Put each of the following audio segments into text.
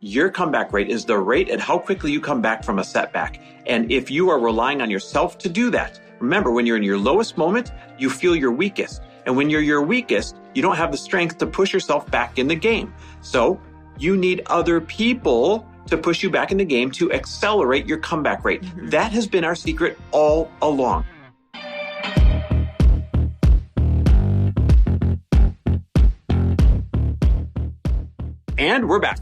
Your comeback rate is the rate at how quickly you come back from a setback. And if you are relying on yourself to do that, remember, when you're in your lowest moment, you feel your weakest. And when you're your weakest, you don't have the strength to push yourself back in the game. So you need other people to push you back in the game to accelerate your comeback rate. Mm-hmm. That has been our secret all along. And we're back.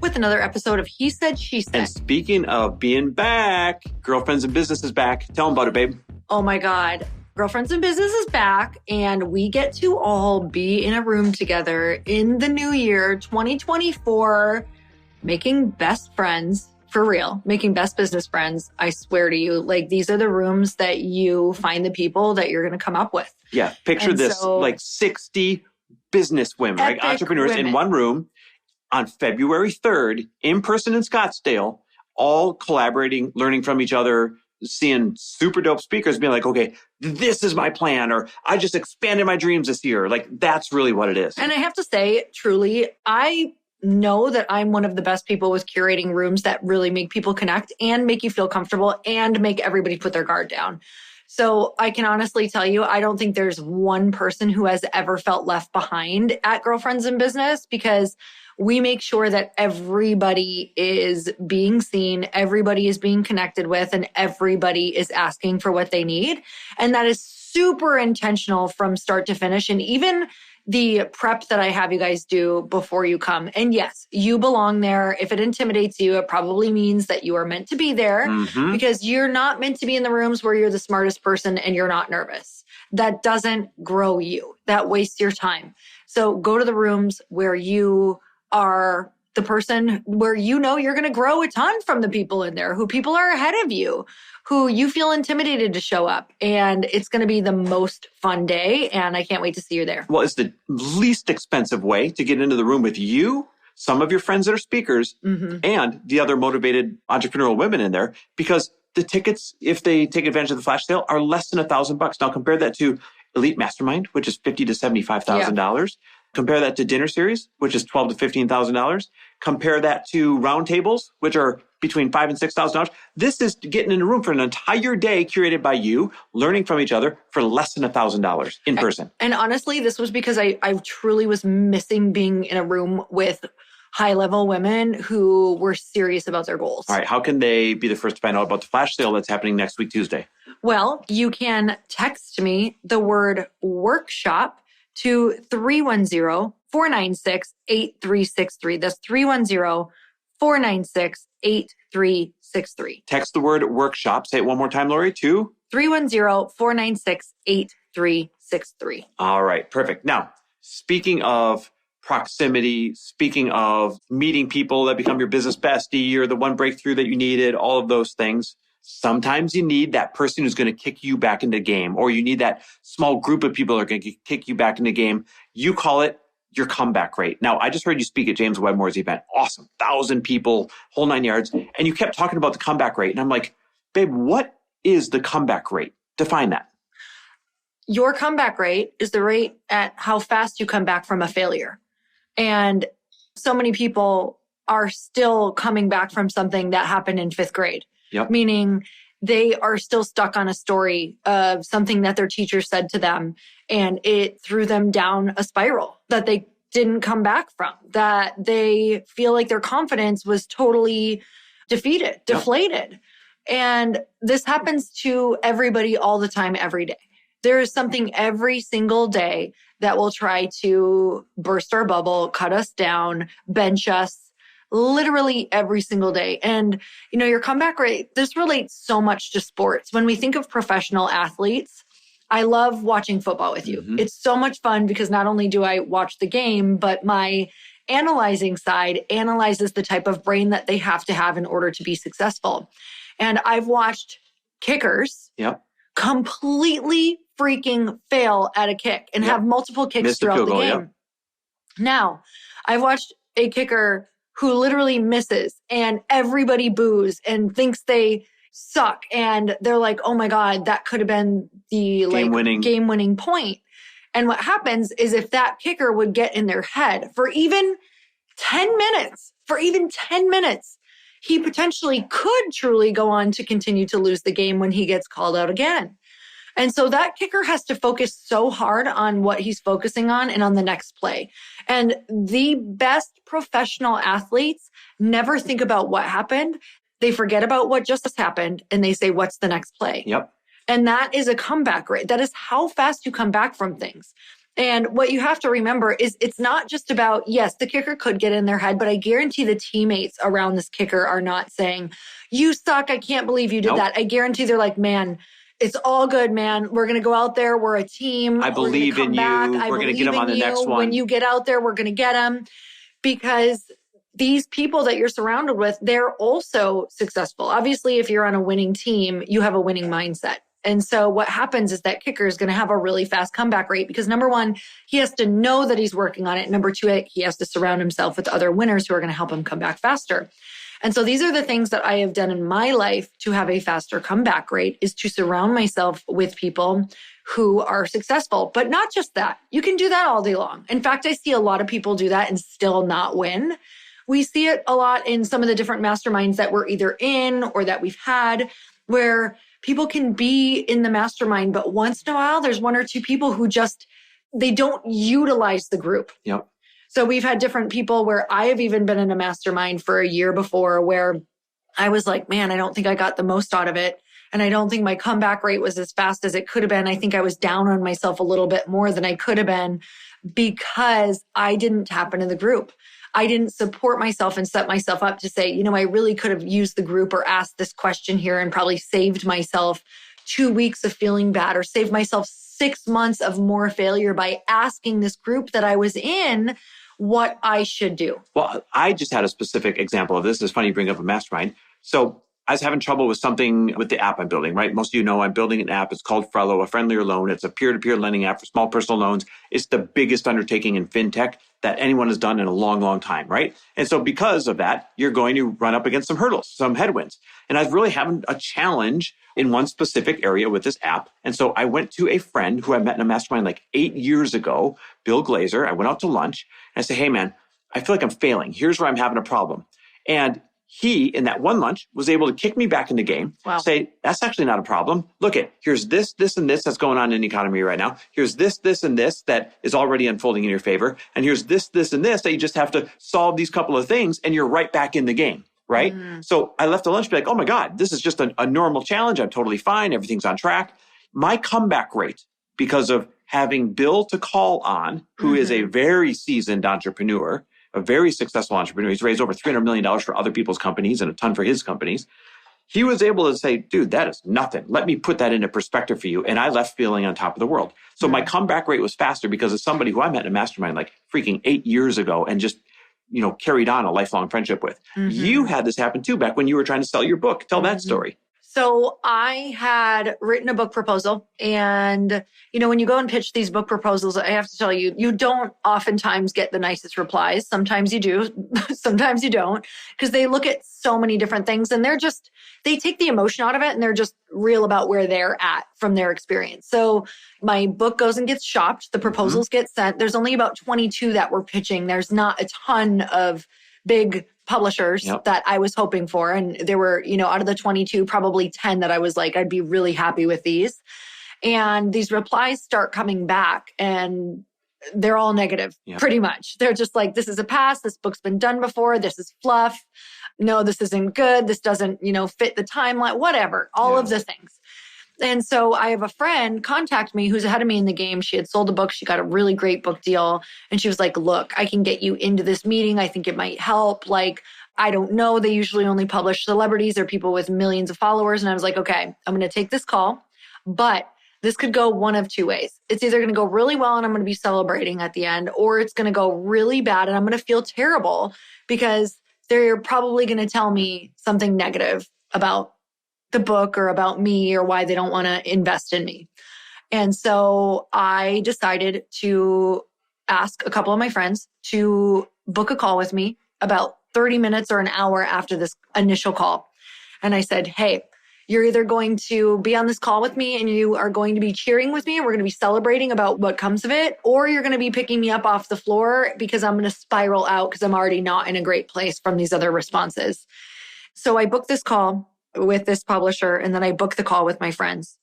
With another episode of He Said, She Said. And speaking of being back, Girlfriends in Business is back. Tell them about it, babe. Oh my God. Girlfriends in Business is back, and we get to all be in a room together in the new year, 2024, making best friends. For real, making best business friends. I swear to you, like, these are the rooms that you find the people that you're going to come up with. Yeah. Picture this, like 60 business women, right? Entrepreneurs in one room. On February 3rd, in person in Scottsdale, all collaborating, learning from each other, seeing super dope speakers, being like, okay, this is my plan, or I just expanded my dreams this year. Like, that's really what it is. And I have to say, truly, I know that I'm one of the best people with curating rooms that really make people connect and make you feel comfortable and make everybody put their guard down. So I can honestly tell you, I don't think there's one person who has ever felt left behind at Girlfriends in Business, because we make sure that everybody is being seen, everybody is being connected with, and everybody is asking for what they need. And that is super intentional from start to finish. And even the prep that I have you guys do before you come. And yes, you belong there. If it intimidates you, it probably means that you are meant to be there, because you're not meant to be in the rooms where you're the smartest person and you're not nervous. That doesn't grow you. That wastes your time. So go to the rooms where you are the person where you know you're going to grow a ton from the people in there, who people are ahead of you, who you feel intimidated to show up. And it's going to be the most fun day. And I can't wait to see you there. Well, it's the least expensive way to get into the room with you, some of your friends that are speakers, and the other motivated entrepreneurial women in there, because the tickets, if they take advantage of the flash sale, are less than $1,000. Now compare that to Elite Mastermind, which is $50,000 to $75,000. Compare that to Dinner Series, which is $12,000 to $15,000. Compare that to Roundtables, which are between $5,000 and $6,000. This is getting in a room for an entire day curated by you, learning from each other for less than $1,000 in person. And honestly, this was because I truly was missing being in a room with high-level women who were serious about their goals. All right. How can they be the first to find out about the flash sale that's happening next week, Tuesday? Well, you can text me the word workshop to 310-496-8363. That's 310-496-8363. Text the word workshop. Say it one more time, Lori, to 310-496-8363. All right, perfect. Now, speaking of proximity, speaking of meeting people that become your business bestie or the one breakthrough that you needed, all of those things, sometimes you need that person who's going to kick you back into the game, or you need that small group of people that are going to kick you back into the game. You call it your comeback rate. Now, I just heard you speak at James Wedmore's event. Awesome. 1,000 people, whole 9 yards. And you kept talking about the comeback rate. And I'm like, babe, what is the comeback rate? Define that. Your comeback rate is the rate at how fast you come back from a failure. And so many people are still coming back from something that happened in 5th grade. Yep. Meaning they are still stuck on a story of something that their teacher said to them, and it threw them down a spiral that they didn't come back from, that they feel like their confidence was totally defeated, deflated. Yep. And this happens to everybody all the time, every day. There is something every single day that will try to burst our bubble, cut us down, bench us, literally every single day. And, you know, your comeback rate, this relates so much to sports. When we think of professional athletes, I love watching football with you. It's so much fun because not only do I watch the game, but my analyzing side analyzes the type of brain that they have to have in order to be successful. And I've watched kickers completely freaking fail at a kick and have multiple kicks throughout the game. Now, I've watched a kicker who literally misses and everybody boos and thinks they suck. And they're like, oh my God, that could have been the game-winning point. And what happens is if that kicker would get in their head for even 10 minutes, for even 10 minutes, he potentially could truly go on to continue to lose the game when he gets called out again. And so that kicker has to focus so hard on what he's focusing on and on the next play. And the best professional athletes never think about what happened. They forget about what just happened and they say, what's the next play? Yep. And that is a comeback rate. That is how fast you come back from things. And what you have to remember is it's not just about, yes, the kicker could get in their head, but I guarantee the teammates around this kicker are not saying, you suck. I can't believe you did that. I guarantee they're like, man, it's all good, man. We're going to go out there. We're a team. I believe in you. We're going to get them on the next one. When you get out there, we're going to get them. Because these people that you're surrounded with, they're also successful. Obviously, if you're on a winning team, you have a winning mindset. And so what happens is that kicker is going to have a really fast comeback rate because number one, he has to know that he's working on it. Number two, he has to surround himself with other winners who are going to help him come back faster. And so these are the things that I have done in my life to have a faster comeback rate is to surround myself with people who are successful. But not just that. You can do that all day long. In fact, I see a lot of people do that and still not win. We see it a lot in some of the different masterminds that we're either in or that we've had where people can be in the mastermind, but once in a while, there's one or two people who just, they don't utilize the group. Yep. So we've had different people where I have even been in a mastermind for a year before where I was like, man, I don't think I got the most out of it. And I don't think my comeback rate was as fast as it could have been. I think I was down on myself a little bit more than I could have been because I didn't tap into the group. I didn't support myself and set myself up to say, I really could have used the group or asked this question here and probably saved myself 2 weeks of feeling bad or saved myself 6 months of more failure by asking this group that I was in what I should do. Well, I just had a specific example of this. It's funny you bring up a mastermind. So I was having trouble with something with the app I'm building, right? Most of you know I'm building an app. It's called Frello, a friendlier loan. It's a peer-to-peer lending app for small personal loans. It's the biggest undertaking in fintech that anyone has done in a long, long time, right? And so because of that, you're going to run up against some hurdles, some headwinds. And I was really having a challenge in one specific area with this app. And so I went to a friend who I met in a mastermind like 8 years ago, Bill Glazer. I went out to lunch and I said, hey man, I feel like I'm failing. Here's where I'm having a problem. And he, in that one lunch, was able to kick me back in the game, say, that's actually not a problem. Look here's this, this, and this that's going on in the economy right now. Here's this, this, and this that is already unfolding in your favor. And here's this, this, and this that you just have to solve these couple of things and you're right back in the game, right? So I left the lunch be like, oh my God, this is just a normal challenge. I'm totally fine. Everything's on track. My comeback rate, because of having Bill to call on, who is a very seasoned entrepreneur, a very successful entrepreneur. He's raised over $300 million for other people's companies and a ton for his companies. He was able to say, dude, that is nothing. Let me put that into perspective for you. And I left feeling on top of the world. So my comeback rate was faster because of somebody who I met in a mastermind like freaking 8 years ago and just, carried on a lifelong friendship with. You had this happen too back when you were trying to sell your book. Tell that story. So I had written a book proposal and, when you go and pitch these book proposals, I have to tell you, you don't oftentimes get the nicest replies. Sometimes you do, sometimes you don't, because they look at so many different things and they take the emotion out of it and they're just real about where they're at from their experience. So my book goes and gets shopped. The proposals get sent. There's only about 22 that we're pitching. There's not a ton of big publishers that I was hoping for. And there were, out of the 22, probably 10 that I was like, I'd be really happy with these. And these replies start coming back and they're all negative, pretty much. They're just like, this is a pass. This book's been done before. This is fluff. No, this isn't good. This doesn't, fit the timeline, whatever, all of the things. And so I have a friend contact me who's ahead of me in the game. She had sold a book. She got a really great book deal. And she was like, look, I can get you into this meeting. I think it might help. Like, I don't know. They usually only publish celebrities or people with millions of followers. And I was like, okay, I'm going to take this call. But this could go one of two ways. It's either going to go really well and I'm going to be celebrating at the end, or it's going to go really bad and I'm going to feel terrible because they're probably going to tell me something negative about the book or about me or why they don't want to invest in me. And so I decided to ask a couple of my friends to book a call with me about 30 minutes or an hour after this initial call. And I said, hey, You're either going to be on this call with me and you are going to be cheering with me and we're going to be celebrating about what comes of it, or you're going to be picking me up off the floor because I'm going to spiral out because I'm already not in a great place from these other responses. So I booked this call with this publisher and then I booked the call with my friends.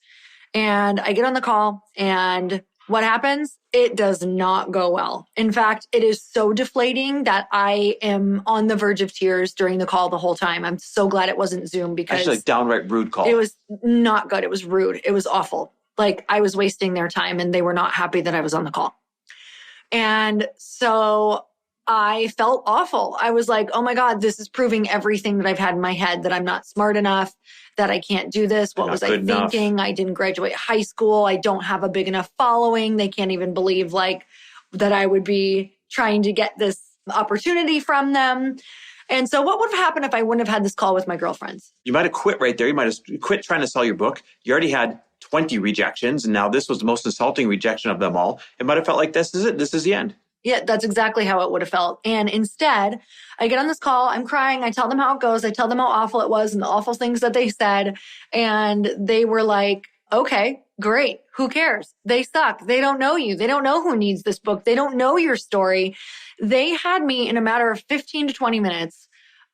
And I get on the call and what happens? It does not go well. In fact, it is so deflating that I am on the verge of tears during the call the whole time. I'm so glad it wasn't Zoom because actually like downright rude call. It was not good. It was rude. It was awful. Like I was wasting their time and they were not happy that I was on the call. And so I felt awful. I was like, oh my God, this is proving everything that I've had in my head, that I'm not smart enough, that I can't do this. What was I thinking? I didn't graduate high school. I don't have a big enough following. They can't even believe like that I would be trying to get this opportunity from them. And so what would have happened if I wouldn't have had this call with my girlfriends? You might have quit right there. You might have quit trying to sell your book. You already had 20 rejections. And now this was the most insulting rejection of them all. It might have felt like this is it. This is the end. Yeah, that's exactly how it would have felt. And instead, I get on this call, I'm crying, I tell them how it goes, I tell them how awful it was and the awful things that they said. And they were like, okay, great. Who cares? They suck. They don't know you. They don't know who needs this book. They don't know your story. They had me in a matter of 15 to 20 minutes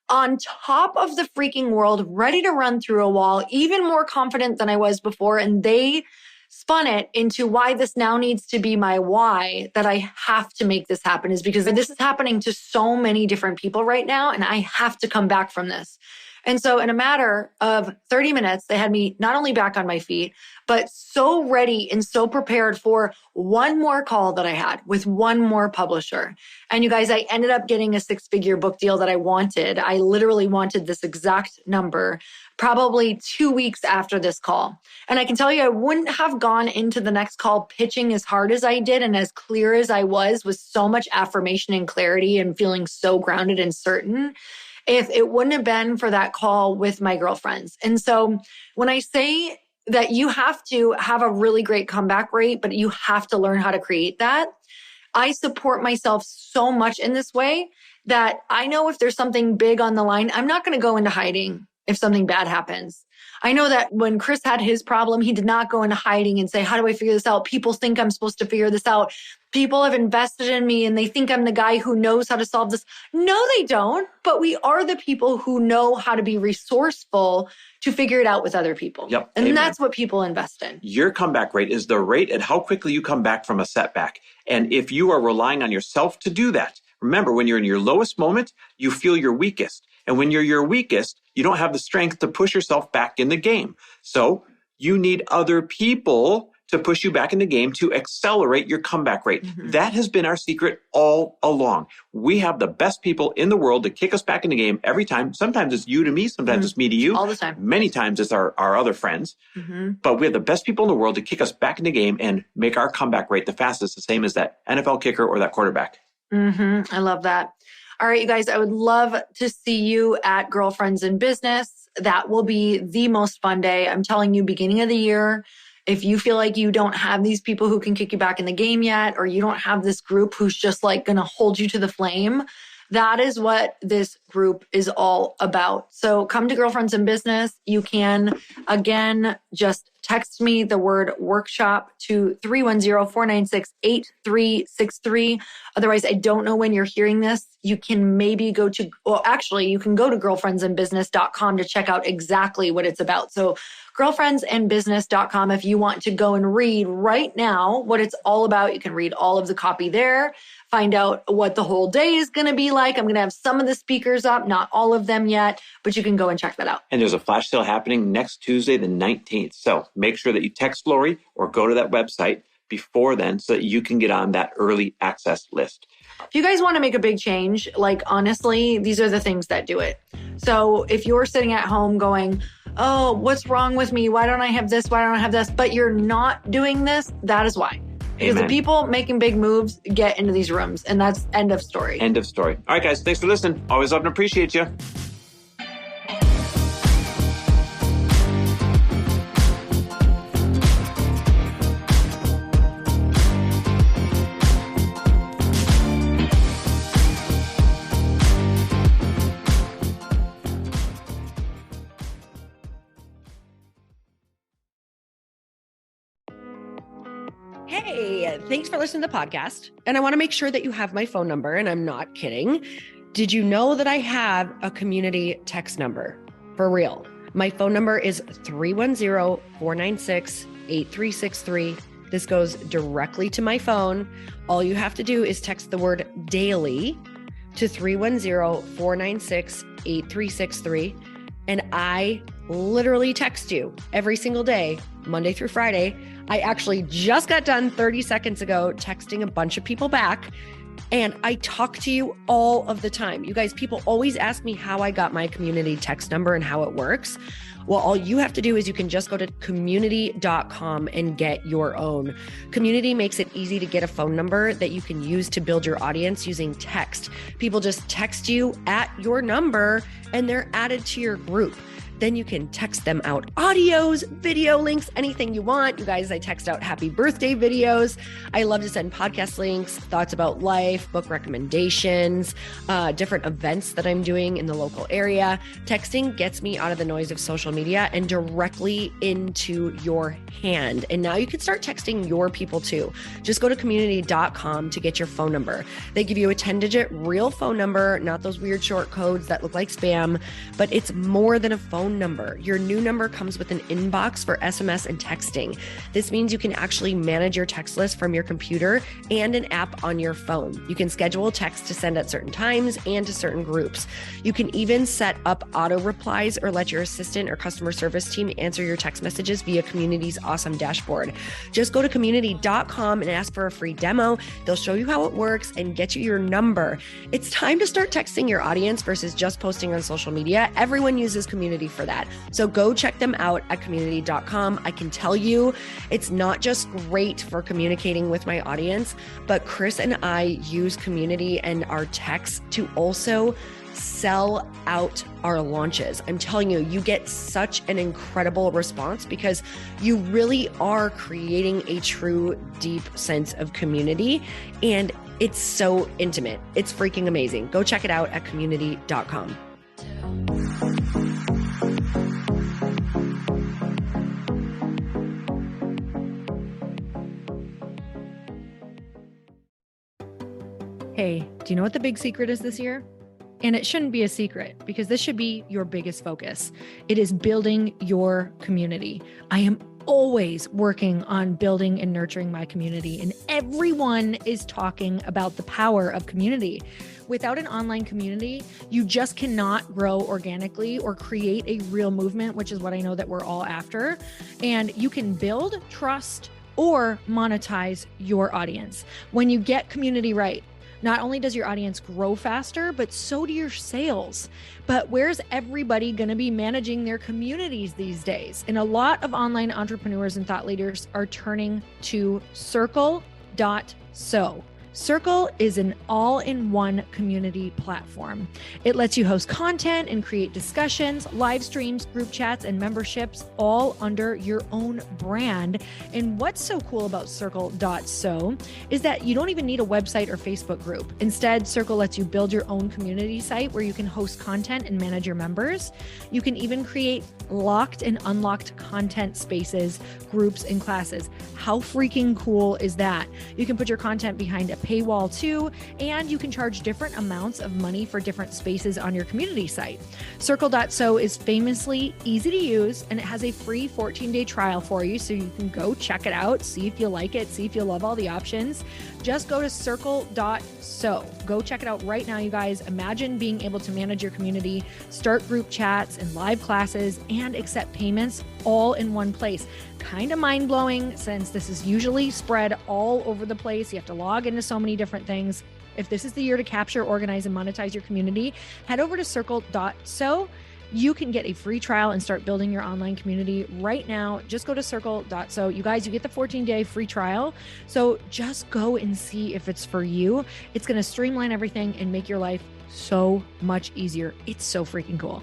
on top of the freaking world, ready to run through a wall, even more confident than I was before. And they spun it into why this now needs to be my why, that I have to make this happen, is because this is happening to so many different people right now. And I have to come back from this. And so in a matter of 30 minutes, they had me not only back on my feet, but so ready and so prepared for one more call that I had with one more publisher. And you guys, I ended up getting a 6-figure book deal that I wanted. I literally wanted this exact number probably 2 weeks after this call. And I can tell you, I wouldn't have gone into the next call pitching as hard as I did and as clear as I was with so much affirmation and clarity and feeling so grounded and certain if it wouldn't have been for that call with my girlfriends. And so when I say that you have to have a really great comeback rate, but you have to learn how to create that, I support myself so much in this way that I know if there's something big on the line, I'm not going to go into hiding if something bad happens. I know that when Chris had his problem, he did not go into hiding and say, how do I figure this out? People think I'm supposed to figure this out. People have invested in me and they think I'm the guy who knows how to solve this. No, they don't. But we are the people who know how to be resourceful to figure it out with other people. Yep. And Amen. That's what people invest in. Your comeback rate is the rate at how quickly you come back from a setback. And if you are relying on yourself to do that, remember, when you're in your lowest moment, you feel your weakest. And when you're your weakest, you don't have the strength to push yourself back in the game. So you need other people to push you back in the game to accelerate your comeback rate. Mm-hmm. That has been our secret all along. We have the best people in the world to kick us back in the game every time. Sometimes it's you to me. Sometimes it's me to you. All the time. Many times it's our other friends. Mm-hmm. But we have the best people in the world to kick us back in the game and make our comeback rate the fastest, the same as that NFL kicker or that quarterback. Mm-hmm. I love that. All right, you guys, I would love to see you at Girlfriends in Business. That will be the most fun day. I'm telling you, beginning of the year, if you feel like you don't have these people who can kick you back in the game yet, or you don't have this group who's just like going to hold you to the flame, that is what this group is all about. So come to Girlfriends in Business. You can, again, just text me the word workshop to 310-496-8363. Otherwise, I don't know when you're hearing this. You can maybe go to, well, actually, you can go to girlfriendsinbusiness.com to check out exactly what it's about. So girlfriendsinbusiness.com, if you want to go and read right now what it's all about, you can read all of the copy there. Find out what the whole day is going to be like. I'm going to have some of the speakers up, not all of them yet, but you can go and check that out. And there's a flash sale happening next Tuesday, the 19th. So make sure that you text Lori or go to that website before then so that you can get on that early access list. If you guys want to make a big change, like honestly, these are the things that do it. So if you're sitting at home going, oh, what's wrong with me? Why don't I have this? Why don't I have this? But you're not doing this. That is why. Because Amen. The people making big moves get into these rooms, and that's end of story. End of story. All right, guys. Thanks for listening. Always love and appreciate you. Hey, thanks for listening to the podcast. And I want to make sure that you have my phone number, and I'm not kidding. Did you know that I have a community text number? For real. My phone number is 310-496-8363. This goes directly to my phone. All you have to do is text the word daily to 310-496-8363. And I literally text you every single day, Monday through Friday. I actually just got done 30 seconds ago texting a bunch of people back, and I talk to you all of the time. You guys, people always ask me how I got my community text number and how it works. Well, all you have to do is you can just go to community.com and get your own. Community makes it easy to get a phone number that you can use to build your audience using text. People just text you at your number and they're added to your group. Then you can text them out audios, video links, anything you want. You guys, I text out happy birthday videos. I love to send podcast links, thoughts about life, book recommendations, different events that I'm doing in the local area. Texting gets me out of the noise of social media and directly into your hand. And now you can start texting your people too. Just go to community.com to get your phone number. They give you a 10-digit real phone number, not those weird short codes that look like spam, but it's more than a phone number. Your new number comes with an inbox for SMS and texting. This means you can actually manage your text list from your computer and an app on your phone. You can schedule text to send at certain times and to certain groups. You can even set up auto replies or let your assistant or customer service team answer your text messages via Community's awesome dashboard. Just go to community.com and ask for a free demo. They'll show you how it works and get you your number. It's time to start texting your audience versus just posting on social media. Everyone uses Community for that. So go check them out at community.com. I can tell you it's not just great for communicating with my audience, but Chris and I use Community and our texts to also sell out our launches. I'm telling you, you get such an incredible response because you really are creating a true, deep sense of community. And it's so intimate. It's freaking amazing. Go check it out at community.com. Hey, do you know what the big secret is this year? And it shouldn't be a secret because this should be your biggest focus. It is building your community. I am always working on building and nurturing my community, and everyone is talking about the power of community. Without an online community, you just cannot grow organically or create a real movement, which is what I know that we're all after. And you can build trust or monetize your audience. When you get community right, not only does your audience grow faster, but so do your sales. But where's everybody going to be managing their communities these days? And a lot of online entrepreneurs and thought leaders are turning to Circle.so. Circle is an all-in-one community platform. It lets you host content and create discussions, live streams, group chats, and memberships all under your own brand. And what's so cool about Circle.so is that you don't even need a website or Facebook group. Instead, Circle lets you build your own community site where you can host content and manage your members. You can even create locked and unlocked content spaces, groups, and classes. How freaking cool is that? You can put your content behind a paywall too, and you can charge different amounts of money for different spaces on your community site. Circle.so is famously easy to use, and it has a free 14-day trial for you, so you can go check it out, see if you like it, see if you love all the options. Just go to Circle.so. Go check it out right now, you guys. Imagine being able to manage your community, start group chats and live classes, and accept payments all in one place. Kind of mind-blowing since this is usually spread all over the place. You have to log into so many different things. If this is the year to capture, organize, and monetize your community, head over to Circle.so. You can get a free trial and start building your online community right now. Just go to Circle.so. You guys, you get the 14-day free trial. So just go and see if it's for you. It's going to streamline everything and make your life so much easier. It's so freaking cool.